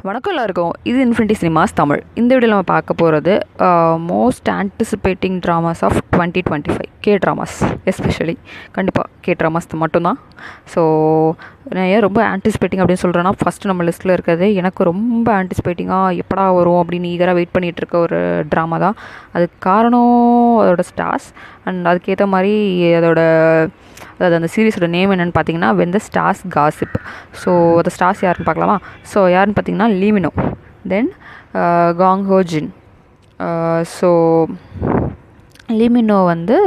வணக்கம் எல்லாருக்கும். இது இன்ஃபினிட்டி சினிமாஸ் தமிழ். இந்த வீடியோவில் நம்ம பார்க்க போகிறது most anticipating dramas of 2025 K dramas. Especially கண்டிப்பாக கே ட்ராமாஸ் மட்டும்தான். ஸோ நான் ஏன் ரொம்ப ஆன்டிசிபேட்டிங் அப்படின்னு சொல்கிறேன்னா, ஃபஸ்ட்டு நம்ம லிஸ்ட்டில் இருக்கிறது எனக்கு ரொம்ப ஆன்டிசிபேட்டிங்காக எப்படா வரும் அப்படின்னு ஈகராக வெயிட் பண்ணிகிட்டு இருக்க ஒரு ட்ராமா தான். அதுக்கு காரணம் அதோட ஸ்டார்ஸ் அண்ட் அதுக்கேற்ற மாதிரி அதாவது அந்த சீரீஸோட நேம் என்னென்னு பார்த்தீங்கன்னா when the stars gossip. So அந்த ஸ்டார்ஸ் யாருன்னு பார்க்கலாமா? ஸோ யாருன்னு பார்த்தீங்கன்னா லீ மின் ஹோ, தென் காங் ஹோ ஜின். ஸோ லீ மின் ஹோ வந்து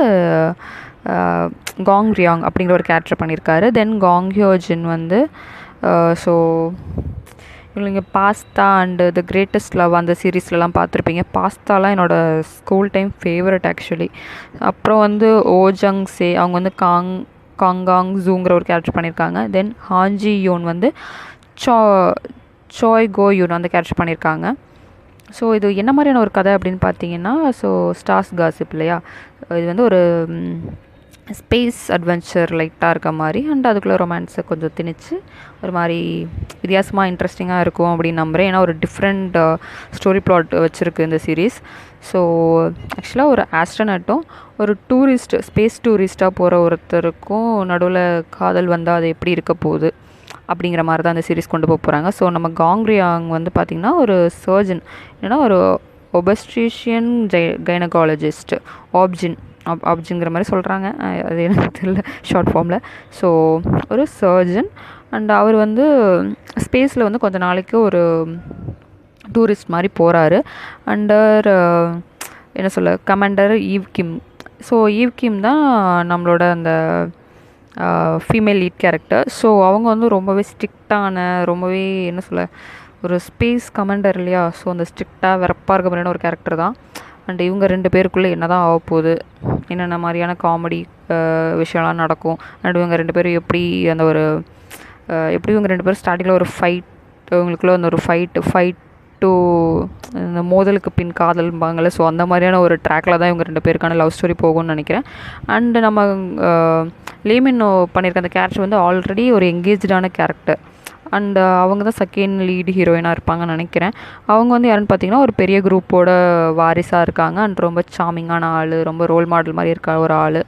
காங் ரியாங் அப்படிங்கிற ஒரு கேரக்டர் பண்ணியிருக்காரு. தென் காங் ஹோ ஜின் வந்து ஸோ இவங்க pasta and the greatest love அந்த சீரீஸ்லலாம் பார்த்துருப்பீங்க. பாஸ்தாலாம் என்னோடய ஸ்கூல் டைம் ஃபேவரட் ஆக்சுவலி. அப்புறம் வந்து ஓ ஜங் சே, அவங்க வந்து காங்காங் ஜூங்கிற ஒரு கேரக்டர் பண்ணியிருக்காங்க. தென் ஹாஞ்சி யோன் வந்து சாய் கோ யூன் அந்த கேரக்டர் பண்ணியிருக்காங்க. ஸோ இது என்ன மாதிரியான ஒரு கதை அப்படின்னு பார்த்தீங்கன்னா, ஸோ ஸ்டார்ஸ் காசிப் இல்லையா, இது வந்து ஒரு ஸ்பேஸ் அட்வென்ச்சர் லைட்டாக இருக்க மாதிரி அண்ட் அதுக்குள்ளே ரொமான்ஸை கொஞ்சம் திணிச்சு ஒரு மாதிரி வித்தியாசமாக இன்ட்ரெஸ்டிங்காக இருக்கும் அப்படின்னு நம்புகிறேன். ஏன்னா ஒரு டிஃப்ரெண்ட் ஸ்டோரி ப்ளாட் வச்சுருக்கு இந்த சீரீஸ். ஸோ ஆக்சுவலாக ஒரு ஆஸ்ட்ரோனட்டும் ஒரு ஸ்பேஸ் டூரிஸ்ட்டாக போகிற ஒருத்தருக்கும் நடுவில் காதல் வந்தால் அது எப்படி இருக்க போகுது அப்படிங்கிற மாதிரி தான் அந்த சீரீஸ் கொண்டு போகிறாங்க. ஸோ நம்ம காங் ரியாங் வந்து பார்த்திங்கன்னா ஒரு சர்ஜன், இல்லைன்னா ஒரு ஒபஸ்ட்ரிஷியன் கைனகாலஜிஸ்ட், ஆப்ஜிங்கிற மாதிரி சொல்கிறாங்க, அது எனக்கு தெரியல ஷார்ட் ஃபார்மில். ஸோ ஒரு சர்ஜன் அண்ட் அவர் வந்து ஸ்பேஸில் வந்து கொஞ்ச நாளைக்கு ஒரு டூரிஸ்ட் மாதிரி போகிறாரு அண்டர் என்ன சொல்ல கமாண்டர் ஈவ் கிம். ஸோ ஈவ் கிம் தான் நம்மளோட அந்த ஃபீமேல் லீட் கேரக்டர். ஸோ அவங்க வந்து ரொம்பவே ஸ்ட்ரிக்டான, ரொம்பவே என்ன சொல்ல ஒரு ஸ்பேஸ் கமாண்டர் இல்லையா, ஸோ அந்த ஸ்ட்ரிக்டாக வெறப்பாக இருக்க மாதிரியான ஒரு கேரக்டர் தான். அண்ட் இவங்க ரெண்டு பேருக்குள்ளே என்ன தான் ஆகப்போகுது, என்னென்ன மாதிரியான காமெடி விஷயம்லாம் நடக்கும், அண்ட் இவங்க ரெண்டு பேரும் எப்படி இவங்க ரெண்டு பேரும் ஸ்டார்டிங்கில் ஒரு ஃபைட், இவங்களுக்குள்ளே அந்த ஒரு ஃபைட் டு இந்த மோதலுக்கு பின் காதல்பாங்கள்ல. ஸோ அந்த மாதிரியான ஒரு ட்ராக்கில் தான் இவங்க ரெண்டு பேருக்கான லவ் ஸ்டோரி போகும்னு நினைக்கிறேன். அண்டு நம்ம லீ மின் ஹோ பண்ணியிருக்க அந்த கேரக்டர் வந்து ஆல்ரெடி ஒரு எங்கேஜான கேரக்டர் அண்ட் அவங்க தான் செகண்ட் லீடு ஹீரோயினாக இருப்பாங்கன்னு நினைக்கிறேன். அவங்க வந்து யாருன்னு பார்த்தீங்கன்னா ஒரு பெரிய குரூப்போட வாரிசாக இருக்காங்க அண்ட் ரொம்ப சாமிங்கான ஆள், ரொம்ப ரோல் மாடல் மாதிரி இருக்க ஒரு ஆள்.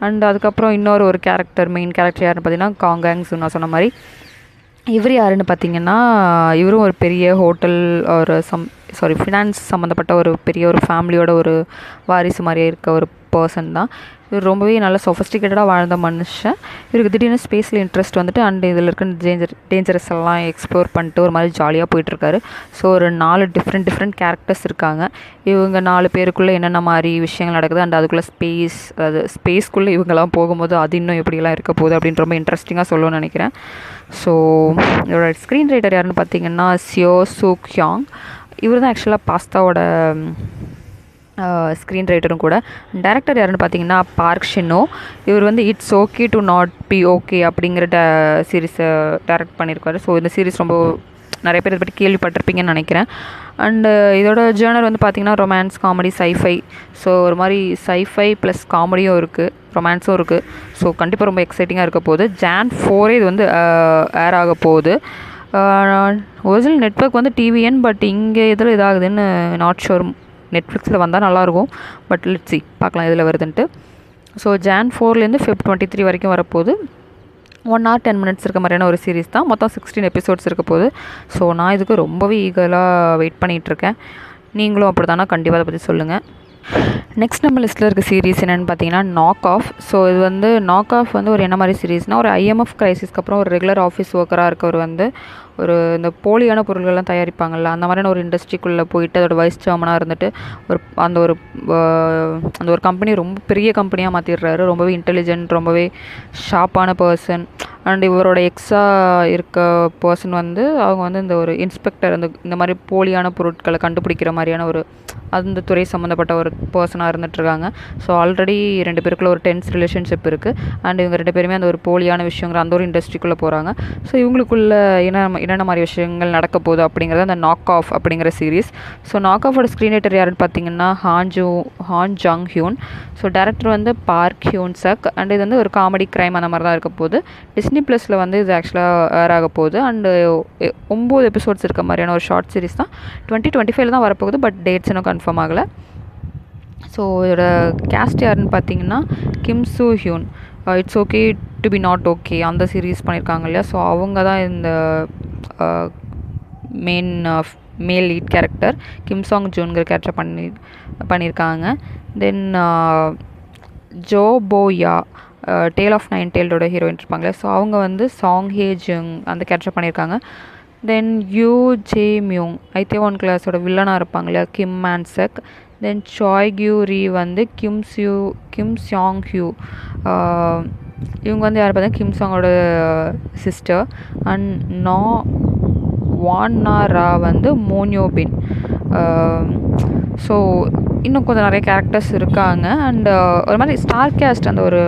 அண்ட் அதுக்கப்புறம் இன்னொரு மெயின் கேரக்டர் யாருன்னு பார்த்தீங்கன்னா காங்காங் ஜூன். நான் சொன்ன மாதிரி இவர் யாருன்னு பார்த்தீங்கன்னா, இவரும் ஒரு பெரிய ஹோட்டல் ஒரு ஃபினான்ஸ் சம்மந்தப்பட்ட ஒரு பெரிய ஒரு ஃபேமிலியோட ஒரு வாரிசு மாதிரியே இருக்க ஒரு பர்சன் தான். இவர் ரொம்பவே நல்ல சொஃபஸ்டிகேட்டடாக வாழ்ந்த மனுஷன். இவருக்கு திடீர்னு ஸ்பேஸில் இன்ட்ரெஸ்ட் வந்துட்டு அண்ட் இதில் இருக்க டேஞ்சரஸ் எல்லாம் எக்ஸ்ப்ளோர் பண்ணிட்டு ஒரு மாதிரி ஜாலியாக போயிட்டுருக்காரு. ஸோ ஒரு 4 டிஃப்ரெண்ட் கேரக்டர்ஸ் இருக்காங்க. இவங்க 4 பேருக்குள்ளே என்னென்ன மாதிரி விஷயங்கள் நடக்குது அண்ட் அதுக்குள்ளே ஸ்பேஸ்க்குள்ளே இவங்கெல்லாம் போகும்போது அது இன்னும் எப்படிலாம் இருக்க போகுது அப்படின்னு ரொம்ப இன்ட்ரெஸ்டிங்காக சொல்லணும்னு நினைக்கிறேன். ஸோ இதோட ஸ்க்ரீன் ரைட்டர் யாருன்னு பார்த்தீங்கன்னா சியோ சூக் ஹியாங். இவர் தான் ஆக்சுவலாக பாஸ்தாவோட ஸ்க்ரீன் ரைட்டரும் கூட. டேரக்டர் யாருன்னு பார்த்தீங்கன்னா பார்க் ஷின்னோ. இவர் வந்து it's okay to not be okay அப்படிங்கிற சீரீஸை டைரக்ட் பண்ணியிருக்காரு. ஸோ இந்த சீரீஸ் ரொம்ப நிறைய பேர் இதை பற்றி கேள்விப்பட்டிருப்பீங்கன்னு நினைக்கிறேன். அண்டு இதோட ஜேர்னர் வந்து பார்த்திங்கன்னா ரொமான்ஸ், காமெடி, சைஃபை. ஸோ ஒரு மாதிரி சைஃபை ப்ளஸ் காமெடியும் இருக்குது, ரொமான்ஸும் இருக்குது. ஸோ கண்டிப்பாக ரொம்ப எக்ஸைட்டிங்காக இருக்க போகுது. Jan 4 இது வந்து ஏர் ஆக போகுது. ஒரிஜினல் நெட்வொர்க் வந்து TVN, பட் இங்கே இதில் இதாகுதுன்னு நாட் ஷோர். நெட்ஃப்ளிக்ஸில் வந்தால் நல்லாயிருக்கும், பட் லெட்ஸ் see பார்க்கலாம் இதில் வருதுன்ட்டு. ஸோ Jan 4லேருந்து Feb 23 வரைக்கும் வரப்போகுது. 1 hour 10 minutes இருக்க மாதிரியான ஒரு சீரீஸ் தான். மொத்தம் 16 எபிசோட்ஸ் இருக்க போகுது. ஸோ நான் இதுக்கு ரொம்பவே ஈகராக வெயிட் பண்ணிகிட்ருக்கேன். நீங்களும் அப்படி தானே? கண்டிப்பாக அதை பற்றி சொல்லுங்கள். நெக்ஸ்ட் நம்ம லிஸ்ட்டில் இருக்க சீரீஸ் என்னென்னு பார்த்தீங்கன்னா நாக் ஆஃப். ஸோ இது வந்து நாக் ஆஃப் வந்து ஒரு என்ன மாதிரி சீரீஸ்னால், ஒரு IMF கிரைசிஸ்க்கு அப்புறம் ஒரு ரெகுலர் ஆஃபீஸ் ஒர்க்கராக இருக்கவர் வந்து ஒரு இந்த போலியான பொருள்கள்லாம் தயாரிப்பாங்கள்ல, அந்த மாதிரியான ஒரு இண்டஸ்ட்ரிக்குள்ளே போயிட்டு அதோட வைஸ் சேர்மனாக இருந்துட்டு அந்த ஒரு கம்பெனி ரொம்ப பெரிய கம்பெனியாக மாற்றிடுறாரு. ரொம்பவே இன்டெலிஜென்ட், ரொம்பவே ஷார்ப்பான பர்சன். அண்ட் இவரோட இருக்க பர்சன் வந்து அவங்க வந்து இந்த ஒரு இன்ஸ்பெக்டர், இந்த மாதிரி போலியான பொருட்களை கண்டுபிடிக்கிற மாதிரியான ஒரு அந்த துறை சம்மந்தப்பட்ட ஒரு பர்சனாக இருந்துகிட்ருக்காங்க. ஸோ ஆல்ரெடி 2 பேருக்குள்ள ஒரு டென்ஸ் ரிலேஷன்ஷிப் இருக்குது. அண்ட் இவங்க 2 பேருமே அந்த ஒரு போலியான விஷயங்கிற அந்த ஒரு இண்டஸ்ட்ரிக்குள்ளே போகிறாங்க. ஸோ இவங்களுக்குள்ள என்னென்ன மாதிரி விஷயங்கள் நடக்க போகுது அப்படிங்கிறது அந்த நாக் ஆஃப் அப்படிங்கிற சீரீஸ். ஸோ நாக் ஆஃபோட ஸ்க்ரீன் ரைட்டர் யாருன்னு பார்த்தீங்கன்னா Han Jang Hyun. So director வந்து பார்க் ஹியூன் சக். அண்ட் இது வந்து ஒரு காமெடி க்ரைம் அந்த மாதிரி தான் இருக்க போகுது. டிஸ்னி ப்ளஸில் வந்து இது ஆக்சுவலாக ஏர் ஆக போகுது. அண்டு 9 எபிசோட்ஸ் இருக்க மாதிரியான ஒரு ஷார்ட் சீரிஸ் தான். 2025 தான் வரப்போகுது. பட் டேட்ஸ் இன்னும் கன்ஃபார்ம் ஆகலை. ஸோ இதோட கேஸ்ட் யாருன்னு பார்த்தீங்கன்னா Kim Soo Hyun. It's okay to be not okay அந்த சீரீஸ் பண்ணியிருக்காங்க இல்லையா. ஸோ அவங்க தான் இந்த main male lead character Kim Sang ஜூன்கிற கேரக்டர் பண்ணியிருக்காங்க. Then Jo Boa tale of nine டேல்டோட ஹீரோயின் இருப்பாங்களே. ஸோ அவங்க வந்து சாங் ஹே ஜுங் அந்த கேரக்டர் பண்ணியிருக்காங்க. Then Yoo Jae Myung Itaewon கிளாஸோட வில்லனாக இருப்பாங்க இல்லையா கிம் மேன்செக். தென் சாய் கியூ ரீ வந்து கிம் சியாங் ஹியூ. இவங்க வந்து யார் பார்த்தா கிம் சாங்கோட சிஸ்டர். அண்ட் வான்னா ரா வந்து மோன்யோபின். ஸோ இன்னும் கொஞ்சம் நிறைய கேரக்டர்ஸ் இருக்காங்க. அண்ட் ஒரு மாதிரி ஸ்டார் கேஸ்ட் அந்த ஒரு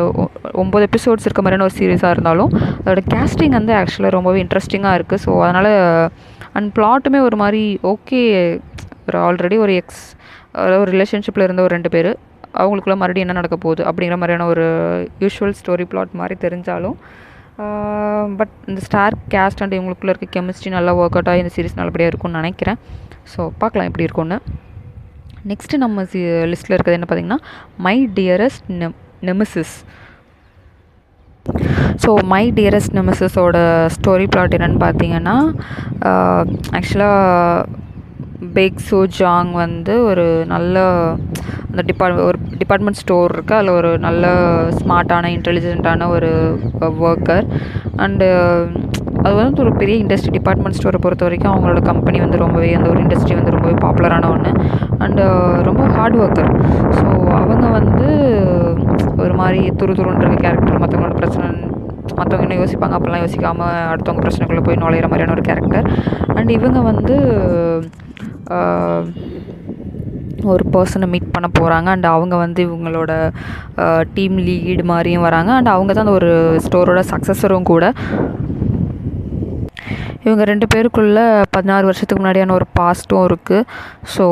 9 எபிசோட்ஸ் இருக்க மாதிரியான ஒரு சீரீஸாக இருந்தாலும் அதோட கேஸ்டிங் வந்து ஆக்சுவலாக ரொம்பவே இன்ட்ரெஸ்டிங்காக இருக்குது. ஸோ அதனால் அண்ட் பிளாட்டுமே ஒரு மாதிரி ஓகே. ஒரு ஆல்ரெடி ஒரு ஒரு ரிலேஷன்ஷிப்பில் இருந்த ஒரு 2 பேர் அவங்களுக்குள்ள மறுபடியும் என்ன நடக்க போகுது அப்படிங்கிற மாதிரியான ஒரு யூஷுவல் ஸ்டோரி பிளாட் மாதிரி தெரிஞ்சாலும் பட் இந்த ஸ்டார் கேஸ்ட் அண்ட் இவங்களுக்குள்ள இருக்க கெமிஸ்ட்ரி நல்லா ஒர்க் அவுட் ஆகி இந்த சீரிஸ் நல்லபடியாக இருக்கும்னு நினைக்கிறேன். ஸோ பார்க்கலாம் எப்படி இருக்கும்னு. நெக்ஸ்ட்டு நம்ம லிஸ்ட்டில் இருக்கிறது என்ன பார்த்திங்கன்னா my dearest nemesis. So my dearest நெமிசிஸோட ஸ்டோரி பிளாட் என்னென்னு பார்த்தீங்கன்னா ஆக்சுவலாக பேக் சூ ஜாங் வந்து ஒரு நல்ல அந்த ஒரு டிபார்ட்மெண்ட் ஸ்டோர் இருக்குது. அதில் ஒரு நல்ல ஸ்மார்ட்டான இன்டெலிஜென்ட்டான ஒரு ஒர்க்கர். அண்டு அது வந்து ஒரு பெரிய இண்டஸ்ட்ரி. டிபார்ட்மெண்ட் ஸ்டோரை பொறுத்த வரைக்கும் அவங்களோட கம்பெனி வந்து ரொம்பவே அந்த ஒரு இண்டஸ்ட்ரி வந்து ரொம்பவே பாப்புலரான ஒன்று. அண்டு ரொம்ப ஹார்ட் ஒர்க்கர். ஸோ அவங்க வந்து ஒரு மாதிரி துருன்ற கேரக்டர். மற்றவங்களோட பிரச்சனை மற்றவங்க என்ன யோசிப்பாங்க அப்போல்லாம் யோசிக்காமல் அடுத்தவங்க பிரச்சனைக்குள்ளே போய் நுழையிற மாதிரியான ஒரு கேரக்டர். அண்ட் இவங்க வந்து ஒரு பர்சனை மீட் பண்ண போகிறாங்க. அண்ட் அவங்க வந்து இவங்களோட டீம் லீடு மாதிரியும் வராங்க. அண்ட் அவங்க தான் அந்த ஒரு ஸ்டோரோட சக்ஸஸரும் கூட. இவங்க 2 பேருக்குள்ளே 16 வருஷத்துக்கு முன்னாடியான ஒரு பாஸ்ட்டும் இருக்குது. ஸோ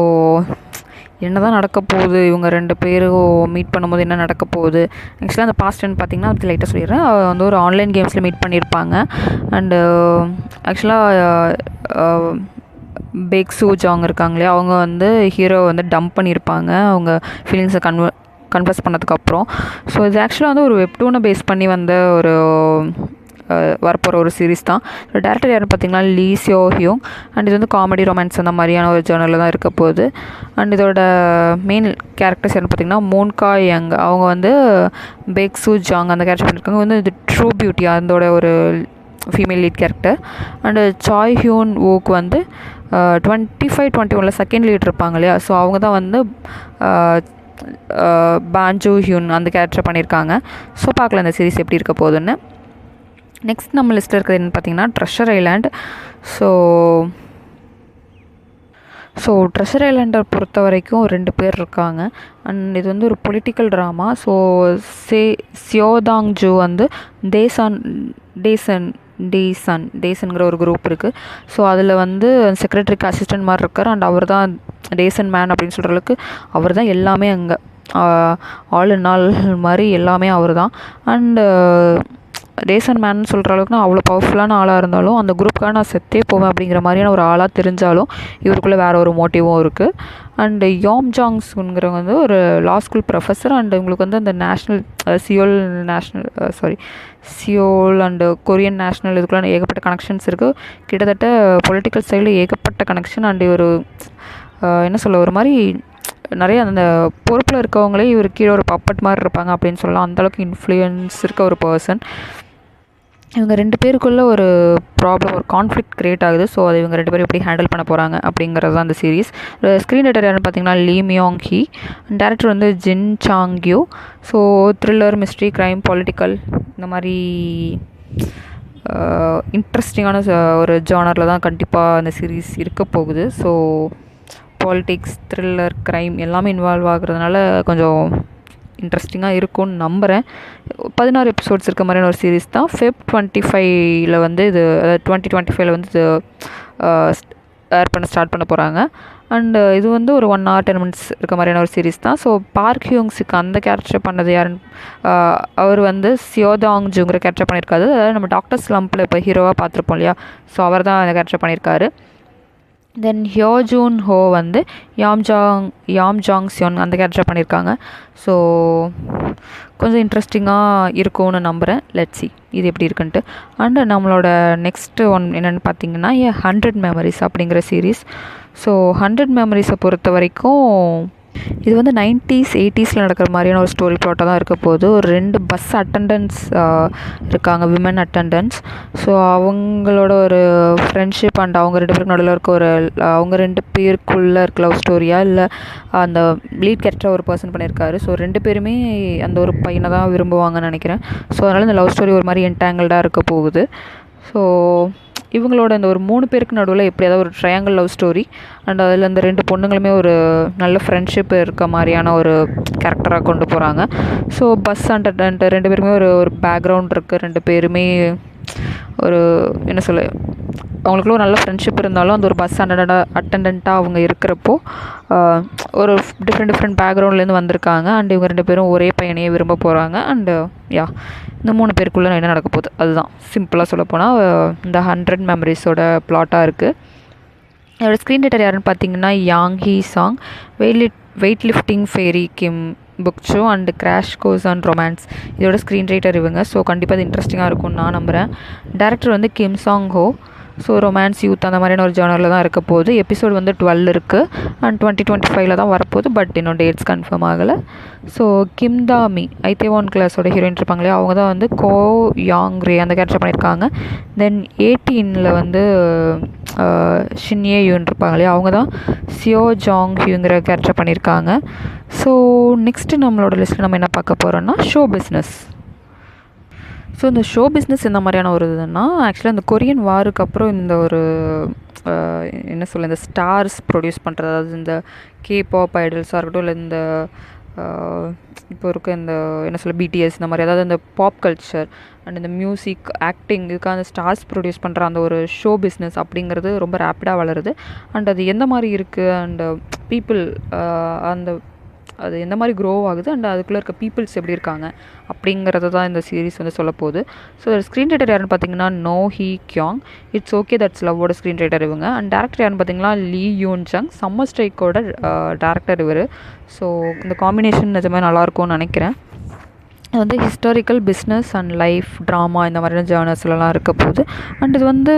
என்ன தான் நடக்க போகுது, இவங்க 2 பேரும் மீட் பண்ணும்போது என்ன நடக்க போகுது. ஆக்சுவலாக அந்த பாஸ்ட்னு பார்த்திங்கன்னா அது லைட்டாக சொல்லிடுறேன். வந்து ஒரு ஆன்லைன் கேம்ஸில் மீட் பண்ணியிருப்பாங்க. அண்டு ஆக்சுவலாக பேக் சூ ஜாங் இருக்காங்களே அவங்க வந்து ஹீரோவை வந்து டம்ப் பண்ணியிருப்பாங்க அவங்க ஃபீலிங்ஸை கன்வர்ஸ் பண்ணதுக்கப்புறம். ஸோ இது ஆக்சுவலாக வந்து ஒரு வெப்டூனை பேஸ் பண்ணி வந்த ஒரு வரப்போகிற ஒரு சீரீஸ் தான். டேரக்டர் யாருன்னு பார்த்தீங்கன்னா லீ சியோ ஹியூங். அண்ட் இது வந்து காமெடி ரொமான்ஸ் அந்த மாதிரியான ஒரு ஜேர்னலில் தான் இருக்க போகுது. அண்ட் இதோட மெயின் கேரக்டர்ஸ் யாருன்னு பார்த்தீங்கன்னா மோன்கா யங். அவங்க வந்து பேக் சூ ஜாங் அந்த கேரக்டர் பண்ணியிருக்காங்க. வந்து இது ட்ரூ பியூட்டி அதோட ஒரு female lead character. And Choi Hyun Wook வந்து 25-21 செகண்ட் லீட் இருப்பாங்க இல்லையா. ஸோ அவங்க தான் வந்து பாஞ்சு ஹியூன் அந்த கேரக்டர் பண்ணியிருக்காங்க. ஸோ பார்க்கலாம் இந்த சீரிஸ் எப்படி இருக்க போகுதுன்னு. நெக்ஸ்ட் நம்ம லிஸ்ட்டில் இருக்கிறது என்னென்னு பார்த்தீங்கன்னா ட்ரெஷர் ஐலாண்ட். ஸோ ட்ரெஷர் ஐலாண்டை பொறுத்த வரைக்கும் 2 பேர் இருக்காங்க. அண்ட் இது வந்து ஒரு பொலிட்டிக்கல் ட்ராமா. ஸோ சியோதாங் ஜூ வந்து டேசன்கிற ஒரு குரூப் இருக்குது. ஸோ அதில் வந்து செக்ரட்டரிக்கு அசிஸ்டன்ட் மாதிரி இருக்கார். அண்ட் அவர் தான் டேசன் மேன் அப்படின்னு சொல்கிற அளவுக்கு அவர் தான் எல்லாமே அங்கே ஆல் இன் ஆல் மாதிரி எல்லாமே அவர் தான். அண்டு டேசன் மேன் சொல்கிற அளவுக்கு நான் அவ்வளோ பவர்ஃபுல்லான ஆளாக இருந்தாலும் அந்த குரூப்புக்காக நான் செத்தே போவேன் அப்படிங்கிற மாதிரியான ஒரு ஆளாக தெரிஞ்சாலும் இவருக்குள்ளே வேறு ஒரு மோட்டிவும் இருக்குது. அண்டு யோம் ஜாங் சுன்கிறவங்க வந்து ஒரு லா ஸ்கூல் ப்ரொஃபஸர். அண்ட் இவங்களுக்கு வந்து அந்த சியோல் அண்டு கொரியன் நேஷ்னல் இதுக்குள்ள ஏகப்பட்ட கனெக்ஷன்ஸ் இருக்குது. கிட்டத்தட்ட பொலிட்டிக்கல் சைடில் ஏகப்பட்ட கனெக்ஷன். அண்ட் ஒரு என்ன சொல்ல ஒரு மாதிரி நிறைய அந்த பொறுப்பில் இருக்கவங்களே இவர் கீழே ஒரு பப்பட் மாதிரி இருப்பாங்க அப்படின்னு சொல்லலாம். அந்தளவுக்கு இன்ஃப்ளூயன்ஸ் இருக்க ஒரு பர்சன். இவங்க 2 பேருக்குள்ளே ஒரு ப்ராப்ளம் ஒரு கான்ஃப்ளிக்ட் க்ரியேட் ஆகுது. ஸோ அது இவங்க 2 பேரும் எப்படி ஹேண்டில் பண்ண போகிறாங்க அப்படிங்கிறது தான் அந்த சீரீஸ். ஸ்க்ரீன் ரைட்டர் யாருன்னு பார்த்தீங்கன்னா லீ மியோங் ஹி. டேரக்டர் வந்து Jin Chang Yoo. So thriller, mystery, crime, political இந்த மாதிரி இன்ட்ரெஸ்டிங்கான ஒரு ஜானரில் தான் கண்டிப்பாக அந்த சீரீஸ் இருக்க போகுது. ஸோ பாலிடிக்ஸ், த்ரில்லர், க்ரைம் எல்லாமே இன்வால்வ் ஆகுறதுனால கொஞ்சம் இன்ட்ரெஸ்டிங்காக இருக்கும்னு நம்புகிறேன். 16 எபிசோட்ஸ் இருக்க மாதிரியான ஒரு சீரீஸ் தான். ஃபெப் 25ல் வந்து இது 2025ல் வந்து இது ஏர் பண்ண ஸ்டார்ட் பண்ண போகிறாங்க. அண்டு இது வந்து ஒரு 1 hour 10 minutes இருக்க மாதிரியான ஒரு சீரீஸ் தான். ஸோ பார்க் ஹியூங் சிக் அந்த கேரக்டர் பண்ணது யாருன்னு அவர் வந்து சியோதாங் ஜூங்கிற கேரக்டர் பண்ணியிருக்காரு. அதாவது நம்ம டாக்டர் ஸ்லம்பில் இப்போ ஹீரோவாக பார்த்துருப்போம் இல்லையா, ஸோ அவர் தான் அந்த கேரக்டர் பண்ணியிருக்காரு. தென் ஹியோ ஜூன் ஹோ வந்து யாம் ஜாங் சியோன் அந்த கேரக்டர் பண்ணியிருக்காங்க. ஸோ கொஞ்சம் இன்ட்ரெஸ்டிங்காக இருக்கும்னு நம்புகிறேன். லெட்ஸ் சி இது எப்படி இருக்குன்ட்டு. அண்டு நம்மளோட நெக்ஸ்ட்டு ஒன் என்னென்னு பார்த்தீங்கன்னா 100 Memories அப்படிங்கிற சீரீஸ். ஸோ 100 Memories பொறுத்த வரைக்கும் இது வந்து 90s 80ஸில் நடக்கிற மாதிரியான ஒரு ஸ்டோரி ப்ளாட்டாக தான் இருக்க போகுது. ஒரு 2 பஸ் அட்டண்டன்ஸ் இருக்காங்க, விமன் அட்டண்டன்ஸ். ஸோ அவங்களோட ஒரு ஃப்ரெண்ட்ஷிப் அண்ட் அவங்க 2 பேருக்கு நடுவில் இருக்க ஒரு அவங்க 2 பேருக்குள்ளே இருக்க லவ் ஸ்டோரியாக இல்லை அந்த லீட் கேரக்டர் ஒரு பர்சன் பண்ணியிருக்காரு. ஸோ 2 பேருமே அந்த ஒரு பையனை தான் விரும்புவாங்கன்னு நினைக்கிறேன். ஸோ அதனால் இந்த லவ் ஸ்டோரி ஒரு மாதிரி என்டாங்கிள்டாக இருக்க போகுது. ஸோ இவங்களோட இந்த ஒரு 3 பேருக்கு நடுவில் எப்படி ஏதாவது ஒரு ட்ரையாங்கிள் லவ் ஸ்டோரி அண்ட் அதில் இந்த 2 பொண்ணுங்களுமே ஒரு நல்ல ஃப்ரெண்ட்ஷிப் இருக்க மாதிரியான ஒரு கேரக்டராக கொண்டு போகிறாங்க. ஸோ பஸ் அட்டண்டன்ட் 2 பேருமே ஒரு பேக்ரவுண்ட் இருக்குது. 2 பேருமே ஒரு என்ன சொல்ல அவங்களுக்குள்ள ஒரு நல்ல ஃப்ரெண்ட்ஷிப் இருந்தாலும் அந்த ஒரு பஸ் அட்டண்டண்ட்டாக அவங்க இருக்கிறப்போ ஒரு டிஃப்ரெண்ட் பேக்ரவுண்ட்லேருந்து வந்திருக்காங்க. அண்ட் இவங்க 2 பேரும் ஒரே பையனையே விரும்ப போகிறாங்க. அண்டு இந்த 3 பேருக்குள்ளே என்ன நடக்க போகுது அதுதான் சிம்பிளாக சொல்லப்போனால் இந்த 100 Memoriesோட ப்ளாட்டாக இருக்குது. இதோட ஸ்க்ரீன் ரைட்டர் யாருன்னு பார்த்தீங்கன்னா Yang Hee Seung, weightlifting fairy Kim Bok Joo and crash course and romance இதோட ஸ்க்ரீன் ரைட்டர் இவங்க. ஸோ கண்டிப்பாக அது இன்ட்ரெஸ்டிங்காக இருக்கும்னு நான் நம்புகிறேன். டேரக்டர் வந்து Kim Sang Ho. So romance youth அந்த மாதிரியான ஒரு ஜானரில் தான் இருக்க போகுது. எபிசோடு வந்து 12 இருக்குது அண்ட் 2025ல் தான் வரப்போகுது. பட் இன்னும் டேட்ஸ் கன்ஃபார்ம் ஆகலை. ஸோ கிம் தா மீ ஐத்தேவான் கிளாஸோட ஹீரோயின் இருப்பாங்க இல்லையா, அவங்க தான் வந்து கோ யாங் ரே அந்த கேரக்டர் பண்ணியிருக்காங்க. தென் 18ல் வந்து ஷின்யே யூன் இருப்பாங்க இல்லையா, அவங்க தான் சியோ ஜாங் ஹியூங்கிற கேரக்டர் பண்ணியிருக்காங்க. ஸோ நெக்ஸ்ட்டு நம்மளோட லிஸ்ட்டில் நம்ம என்ன பார்க்க போகிறோன்னா ஷோ பிஸ்னஸ். ஸோ இந்த ஷோ பிஸ்னஸ் இந்த மாதிரியான ஒரு இதுன்னா ஆக்சுவலாக இந்த கொரியன் வாருக்கு அப்புறம் இந்த ஒரு என்ன சொல்ல இந்த ஸ்டார்ஸ் ப்ரொடியூஸ் பண்ணுறது, அதாவது இந்த கேபாப் ஐடல்ஸாக இருக்கட்டும் இல்லை இந்த இப்போ இருக்க இந்த என்ன சொல்ல பிடிஎஸ் இந்த மாதிரி, அதாவது இந்த பாப் கல்ச்சர் அண்ட் இந்த மியூசிக் ஆக்டிங் இதுக்காக அந்த ஸ்டார்ஸ் ப்ரொடியூஸ் பண்ணுற அந்த ஒரு ஷோ பிஸ்னஸ் அப்படிங்கிறது ரொம்ப ரேப்பிடாக வளருது. அண்ட் அது எந்த மாதிரி இருக்குது அண்ட் பீப்புள் அந்த அது எந்த மாதிரி க்ரோ ஆகுது அண்ட் அதுக்குள்ளே இருக்க பீப்புள்ஸ் எப்படி இருக்காங்க அப்படிங்கிறத தான் இந்த சீரீஸ் வந்து சொல்ல போகுது. ஸோ ஸ்க்ரீன் ரைட்டர் யாருன்னு பார்த்தீங்கன்னா No Hee Kyung, it's okay that's லவ்வோட ஸ்க்ரீன் ரைட்டர் இவங்க. அண்ட் டேரக்டர் யாருன்னு பார்த்தீங்கன்னா லீ யூன் ஜங், சம்மர் ஸ்ட்ரைக்கோட டேரக்டர் இவர். ஸோ இந்த காம்பினேஷன் நிஜமே நல்லாயிருக்கும்னு நினைக்கிறேன். இது வந்து historical business and life drama இந்த மாதிரியான ஜேர்னல்ஸ்லாம் இருக்க போகுது. அண்ட் இது வந்து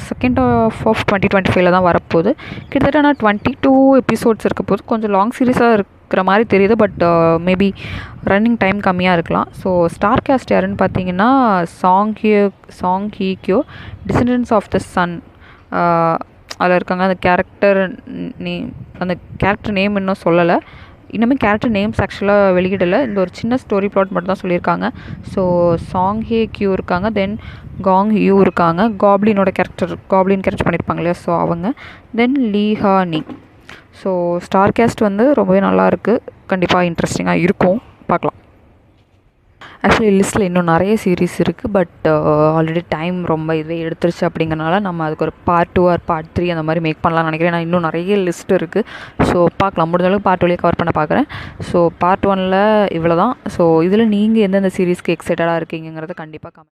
செகண்ட் ஹாஃப் ஆஃப் 2025ல் தான் வரப்போகுது. கிட்டத்தட்ட நான் 22 எபிசோட்ஸ் இருக்க போது, கொஞ்சம் லாங் சீரீஸாக இருக்கிற மாதிரி தெரியுது. பட் மேபி ரன்னிங் டைம் கம்மியாக இருக்கலாம். ஸோ ஸ்டார் காஸ்ட் யாருன்னு பார்த்தீங்கன்னா Song Hye Kyo, descendants of the sun அதில் இருக்காங்க. அந்த கேரக்டர் நேம் இன்னும் சொல்லலை. இன்னுமே கேரக்டர் நேம்ஸ் ஆக்சுவலாக வெளியிடலை. இந்த ஒரு சின்ன ஸ்டோரி ப்ளாட் மட்டும் தான் சொல்லியிருக்காங்க. ஸோ சாங் ஹே கியூ இருக்காங்க, தென் காங் யூ இருக்காங்க, காப்ளின் கேரக்டர் பண்ணியிருப்பாங்க இல்லையா, ஸோ அவங்க, தென் லீ ஹா நீ. ஸோ ஸ்டார் கேஸ்ட் வந்து ரொம்பவே நல்லாயிருக்கு, கண்டிப்பாக இன்ட்ரெஸ்டிங்காக இருக்கும், பார்க்கலாம். ஆக்சுவலி லிஸ்ட்டில் இன்னும் நிறைய சீரீஸ் இருக்குது. பட் ஆல்ரெடி டைம் ரொம்ப இதுவே எடுத்துருச்சு. அப்படிங்கிறனால நம்ம அதுக்கு ஒரு பார்ட் 2 ஆர் பார்ட் 3 அந்த மாதிரி மேக் பண்ணலாம்னு நினைக்கிறேன். நான் இன்னும் நிறைய லிஸ்ட் இருக்குது. ஸோ பார்க்கலாம், முடிஞ்சளவுக்கு பார்ட் 2 கவர் பண்ண பார்க்குறேன். ஸோ பார்ட் 1ல் இவ்வளோ தான். ஸோ இதில் நீங்கள் எந்தெந்த சீரீஸ்க்கு எக்ஸைட்டடாக இருக்கீங்கிறத கண்டிப்பாக